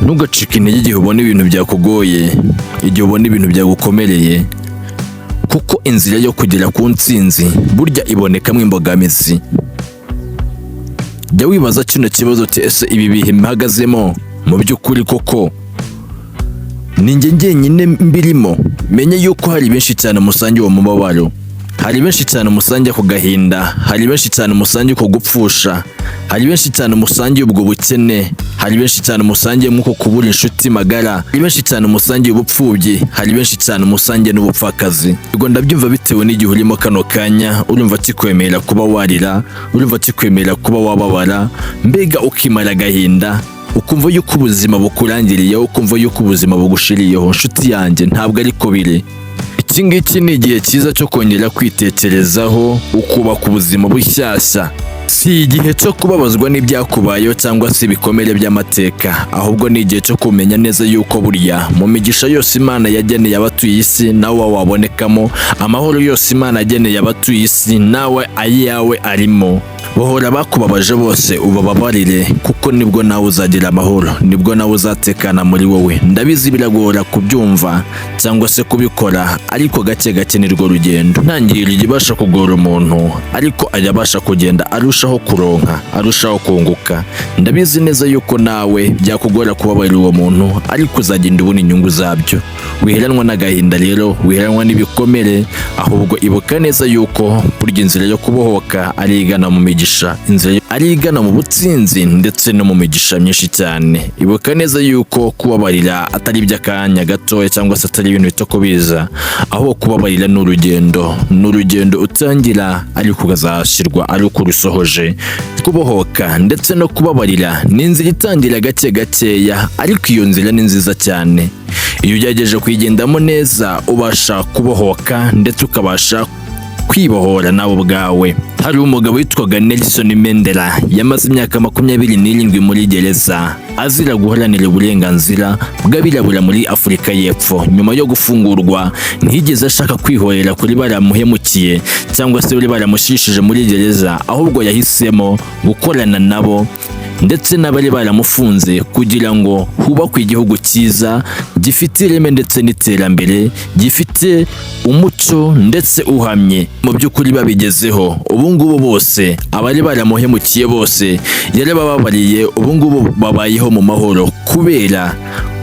Ntugacike intege igihe ubona ibintu byakugoye, igihe ubona ibintu byagukomereye, kuko inzira yo kugera ku ntsinzi burya ibonekamo imbogamizi. Jya wibaza kino kibazo uti ese ibi bihe mpagazemo mu by'ukuri koko ni njye njyenyine mbirimo? Menye yuko hari benshi cyane musangiye uwo mubabaro, hari benshi cyane musangiye ku gahinda, hari benshi cyane musangiye ku gupfusha, hari benshi cyane musangiye ubwo bukene, hari benshi cyane musangiye nk'uko kubura inshuti magara, hari benshi cyane musangiye ubupfubyi, hari benshi cyane musangiye n'ubupfakazi. Ubwo ndabyumva bitewe n'igihe urimo kano kanya, urumva kikwemera kuba warira, urumva kikwemera kuba wababara, mbega ukimara agahinda, ukumva yuko ubuzima bukurangiriyeho, ukumva yuko ubuzima bugushiriyeho. Nshuti yanjye, ntabwo ariko biri. Iki ngiki ni igihe cyiza cyo kongera kwitekerezaho, ukubaka ubuzima bushyashya. Si igihe cyo kubabazwa n'ibyakubayeho cyangwa se ibikomere by'amateka, ahubwo ni igihe cyo kumenya neza yuko burya mu migisha yose Imana yageneye abatuye isi nawe wabonekamo, amahoro yose Imana yageneye abatuye isi nawe ayawe arimo. Bohora bakubabaje bose ubababarire, kuko nibwo nawe uzagira amahoro, nibwo nawe uzatekana muri wowe. Ndabizi biragora kubyumva cyangwa se kubikora, ariko gake gake nirwo rugendo. Ntangiriro ibasha kugora umuntu, ariko ayabasha kugenda arushaho kuronka, arushaho kunguka. Ndabizi neza yuko nawe byakugora kubabarira uwo muntu, ariko uzagenda ubona inyungu zabyo. Wiheranwa n'agahinda rero, wiheranwa n'ibikomere, ahubwo ibuka neza yuko burya inzira yo kubohoka ari igana mu migisha, inzira ari igana mu butsinzi ndetse no mu migisha myinshi cyane. Ibuka neza yuko kubabarira atari iby'akanya gatoya cyangwa se atari ibintu bito kubiza, aho kubabarira ni urugendo utangira ariko ukazashyirwa ari uko urusohoje. Kubohoka ndetse no kubabarira ni inzira itangira gake gakeya, ariko iyo nzira ni nziza cyane. Iyo ugerageje kuyigendamo neza, ubasha kubohoka ndetse ukabasha kwibohora nawe ubwawe. Hari umugabo witwaga Nelson Mandela, yamaze imyaka 27 muri gereza azira guharanira uburenganzira bw'abirabura muri Afurika y'Epfo. Nyuma yo gufungurwa, ntiyigeze ashaka kwihorera kuri baramuhemukiye cyangwa se bari baramushishije muri gereza, ahubwo yahisemo gukorana nabo ndetse n'abari baramufunze kugira ngo hubakwe igihugu cyiza gifite ireme ndetse n'iterambere, gifite umuco ndetse uhamye. Mu by'ukuri babigezeho. Ubu ngubu bose abari baramuhemukiye bose yarabababariye, ubu ngubu babayeho mu mahoro kubera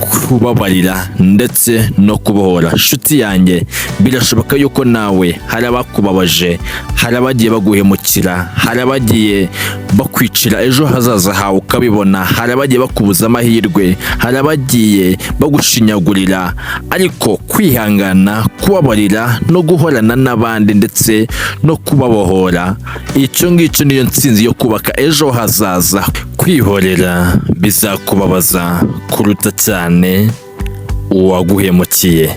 kubabarira ndetse no kubohora. Nshuti yanjye, birashoboka yuko nawe hari abakubabaje, hari abagiye baguhemukira, hari abagiye bakwicira ejo hazaza hawe ukabibona, hari abagiye bakubuza amahirwe, hari abagiye bagushinyagurira, ariko kwihangana, kubabarira no guhorana n'abandi ndetse no kubabohora, icyo ngicyo niyo ntsinzi yo kubaka ejo hazaza. Kwihorera bizakubabaza kuruta cyane uwaguhemukiye.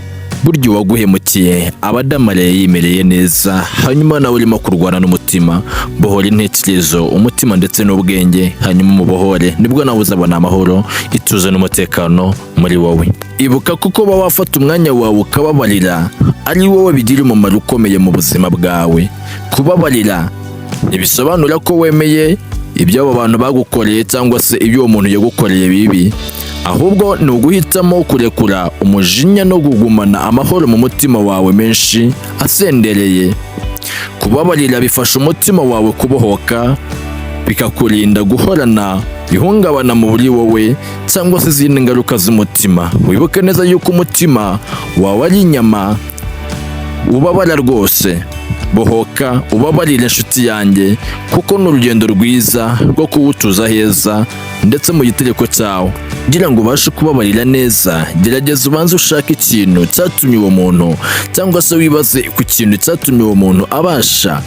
Burya uwaguhemukiye aba adamaraye yimereye neza, hanyuma nawe urimo kurwana n'umutima. Bohora intekerezo, umutima ndetse n'ubwenge, hanyuma umubohore, nibwo nawe uzabona amahoro, ituze n'umutekano muri wowe. Ibuka kuko uba wafata umwanya wawe ukababarira, ari wowe bigira umumaro ukomeye mu buzima bwawe. Kubabarira ntibisobanura ko wemeye ibyo abo bantu bagukoreye cyangwa se ibyo uwo muntu yagukoreye bibi, ahubwo ni uguhitamo kurekura umujinya no kugumana amahoro mu mutima wawe menshi asendereye. Kubabarira bifasha umutima wawe kubohoka, bikakurinda guhorana ihungabana muri wowe cyangwa se izindi ngaruka z'umutima. Wibuke neza yuko umutima wawe ari inyama, ubabara rwose. Bohoka ubabarire inshuti yanjye, kuko ni urugendo rwiza rwo kuwutuza heza ndetse mu gitereko cyawo. Kugira ngo ubashe kubabarira neza, gerageza ubanze ushake ikintu cyatumye uwo muntu, cyangwa se wibaze ku kintu cyatumye uwo muntu abasha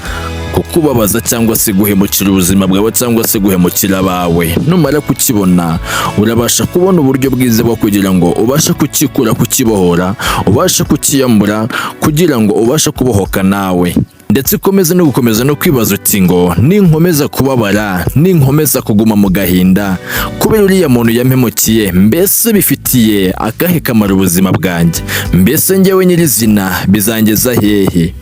kukubabaza cyangwa se guhemukira ubuzima bwawe cyangwa se guhemukira abawe. Numara kukibona, urabasha kubona uburyo bwiza bwo kugira ngo ubashe kukikura, kukibohora, ubashe kukiyambura, kugira ngo ubashe kubohoka nawe. ndetse ukomeza no kwibaza uti ngo ninkomeza kubabara, ninkomeza kuguma mu gahinda kubera uriya muntu yampemukiye, mbese bifitiye akahe kamaro ubuzima bwanjye? Mbese njyewe nyirizina bizangeza hehe?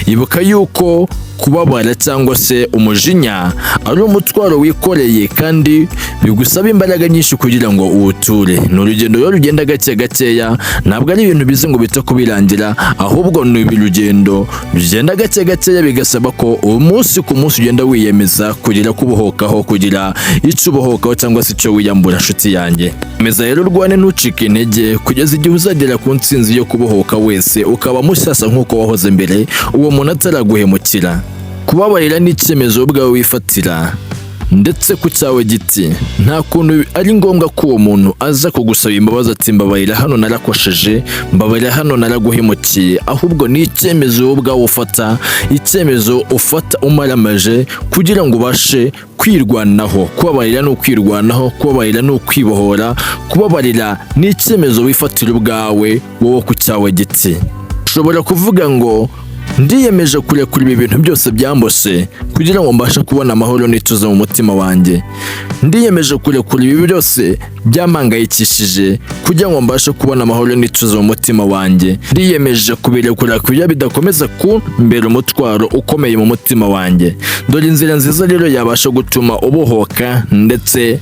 Ibuka yuko kubabara cyangwa se umujinya ari umutwaro wikoreye kandi bigusaba imbaraga nyinshi kugira ngo uwuture. Ni urugendo rero rugenda gake gakeya, ntabwo ari ibintu bize ngo bita kubirangira, ahubwo ni urugendo rugenda gake gakeya, bigasaba ko umunsi ku munsi ugenda wiyemeza kugira kubohokaho, kugira icyo ubohokaho cyangwa se icyo wiyambura. Nshuti yanjye, komeza rero urwane ntucike intege kugeza igihe uzagera ku ntsinzi yo kubohoka wese ukaba mushyashya nk'uko wahoze mbere, uwo muntu ataraguhemukira. Kubabarira ni icyemezo ubwawe wifatira ndetse ku cyawe giti. Nta kuntu ari ngombwa ko uwo muntu aza kugusaba imbabazi ati mbabarira hano narakosheje, mbabarira hano naraguhemukiye, ahubwo ni icyemezo ubwawe ufata, icyemezo ufata umaramaje kugira ngo ubashe kwirwanaho. Kubabarira ni ukwirwanaho, kubabarira ni ukwibohora, kubabarira ni icyemezo wifatira ubwawe wowe ku cyawe giti. Ushobora kuvuga ngo ndiyemeje kurekura ibi bintu byose byambose kugira ngo mbashe kubona amahoro n'ituze mu mutima wanjye. Ndiyemeje kurekura ibi byose byampangayikishije kugira ngo mbashe kubona amahoro n'ituze mu mutima wanjye. Ndiyemeje kubirekura kugira bidakomeza kumbera umutwaro ukomeye mu mutima wanjye. Dore inzira nziza rero yabasha gutuma ubohoka ndetse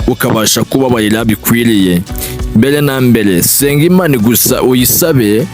ukabasha kubabarira bikwiriye. Mbere na mbere, senga Imana gusa uyisabe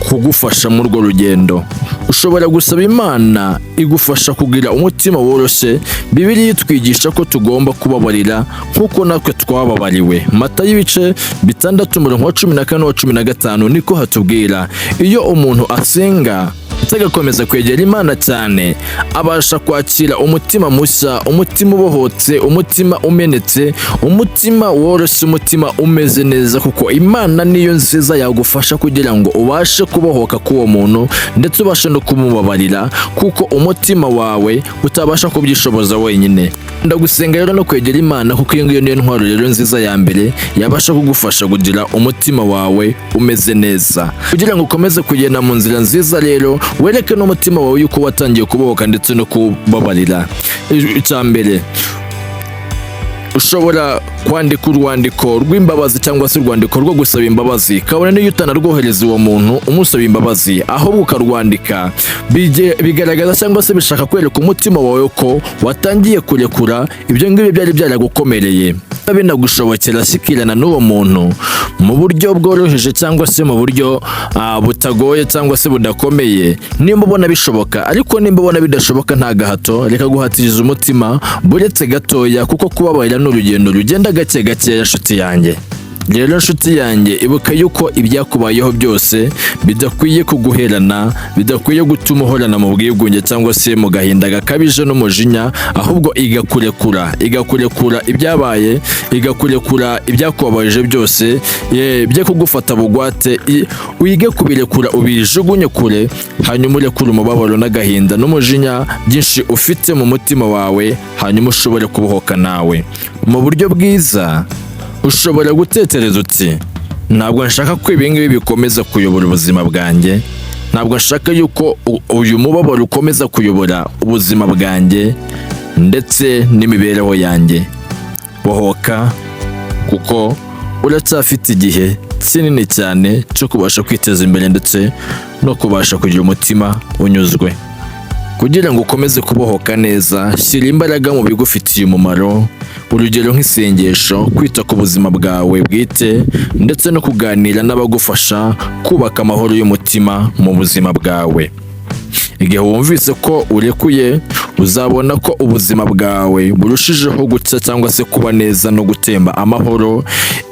kugufasha muri urwo rugendo. Ushobora gusaba Imana igufasha kugira umutima woroshye. Bibiliya itwigisha ko tugomba kubabarira nk'uko natwe twababariwe. Matayo ibice 6:14-15 niko hatubwira. Iyo umuntu asenga agakomeza kwegera Imana cyane, abasha kwakira umutima mushya, umutima ubohotse, umutima umenetse, umutima woroshye, umutima umeze neza, kuko Imana niyo nziza yagufasha kugira ngo ubashe kubohoka k'uwo muntu ndetse ubashe no kumubabarira, kuko umutima wawe utabasha kubyishoboza wenyine. Ndagusenga rero no kwegera Imana, kuko iyo ngiyo niyo ntwaro rero nziza ya mbere yabasha kugufasha kugira umutima wawe umeze neza, kugira ngo ukomeze kugenda mu nzira nziza. Rero wereke n'umutima wawe yuko watangiye kubohoka ndetse no kubabarira. Icya mbere, ushobora kwandika urwandiko rw'imbabazi cyangwa se urwandiko rwo gusaba imbabazi, kabone n'iyo utanarwohereza uwo muntu umusaba imbabazi, ahubwo ukarwandika. Bigaragaza cyangwa se bishaka kwereka umutima wawe ko watangiye kurekura ibyo ngibyo byari byaragukomereye. Binagushobokera shikirana n'uwo muntu mu buryo bworoheje cyangwa se mu buryo butagoye cyangwa se budakomeye, nimba ubona bishoboka. Ariko nimba ubona bidashoboka, nta gahato, reka guhatiriza umutima buretse gatoya, kuko kubabarira ni urugendo rugenda gake gake. Nshuti yanjye, rero nshuti yanjye, ibuka yuko ibyakubayeho byose bidakwiye kuguherana, bidakwiye gutuma uhorana mu bwigunge cyangwa se mu gahinda gakabije n'umujinya, ahubwo igakurekura ibyabaye, igakurekura ibyakubabaje byose, bye kugufata bugwate, wige kubirekura, ubijugunye kure, hanyuma urekure umubabaro n'agahinda n'umujinya byinshi ufite mu mutima wawe, hanyuma ushobore kubohoka nawe mu buryo bwiza. Ushobora gutekereza uti ntabwo nshaka ko ibi ngibi bikomeza kuyobora ubuzima bwanjye, ntabwo nshaka yuko uyu mubabaro ukomeza kuyobora ubuzima bwanjye ndetse n'imibereho yanjye. Bohoka, kuko uracyafite igihe kinini cyane cyo kubasha kwiteza imbere ndetse no kubasha kugira umutima unyuzwe. Kugira ngo ukomeze kubohoka neza, shyira imbaraga mu bigufitiye umumaro, urugero nk'isengesho, kwita ku buzima bwawe bwite ndetse no kuganira n'abagufasha kubaka amahoro y'umutima mu buzima bwawe. Igihe wumvise ko urekuye, uzabona ko ubuzima bwawe burushijeho gucya cyangwa se kuba neza no gutemba amahoro.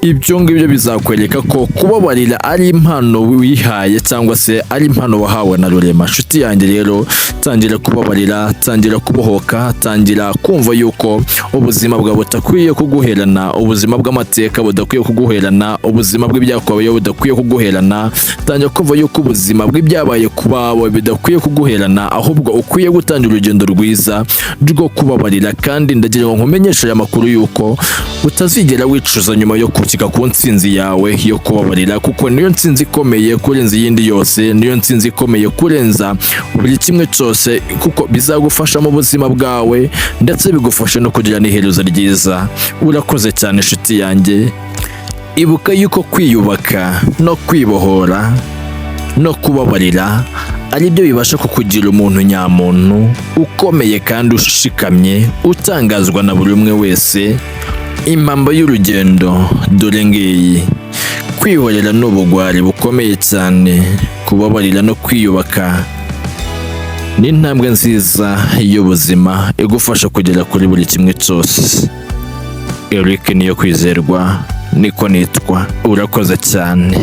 Ibyo ngibyo bizakwereka ko kubabarira ari impano wihaye cyangwa se ari impano wahawe na Rurema. Nshuti yanjye rero, tangira kubabarira, tangira kubohoka, tangira kumva yuko ubuzima bwawe butakwiye kuguherana, ubuzima bw'amateka budakwiye kuguherana, ubuzima bw'ibyakubayeho budakwiye kuguherana. Tangira kumva yuko ubuzima bw'ibyabaye ku bawe bidakwiye kuguherana guterana, ahubwo ukwiye gutangira urugendo rwiza rwo kubabarira. Kandi ndagira ngo nkumenyeshe aya makuru yuko utazigera wicuza nyuma yo kukika ku ntsinzi yawe yo kubabarira, kuko niyo ntsinzi ikomeye kurenza iyindi yose, niyo ntsinzi ikomeye kurenza buri kimwe cyose, kuko bizagufasha mu buzima bwawe ndetse bigufasha no kugira n'iherezo ryiza. Urakoze cyane inshuti yanjye. Ibuka yuko kwiyubaka no kwibohora no kubabarira ari byo bibasha kukugira umuntu nyamuntu ukomeye kandi ushikamye, utangazwa na buri umwe wese. Impamvu y'urugendo dore ngiyi: kwihorera ni ubugwari bukomeye cyane, kubabarira no kwiyubaka ni intambwe nziza y'ubuzima igufasha kugera kuri buri kimwe cyose. Eric Niyokwizerwa niko nitwa. Urakoze cyane.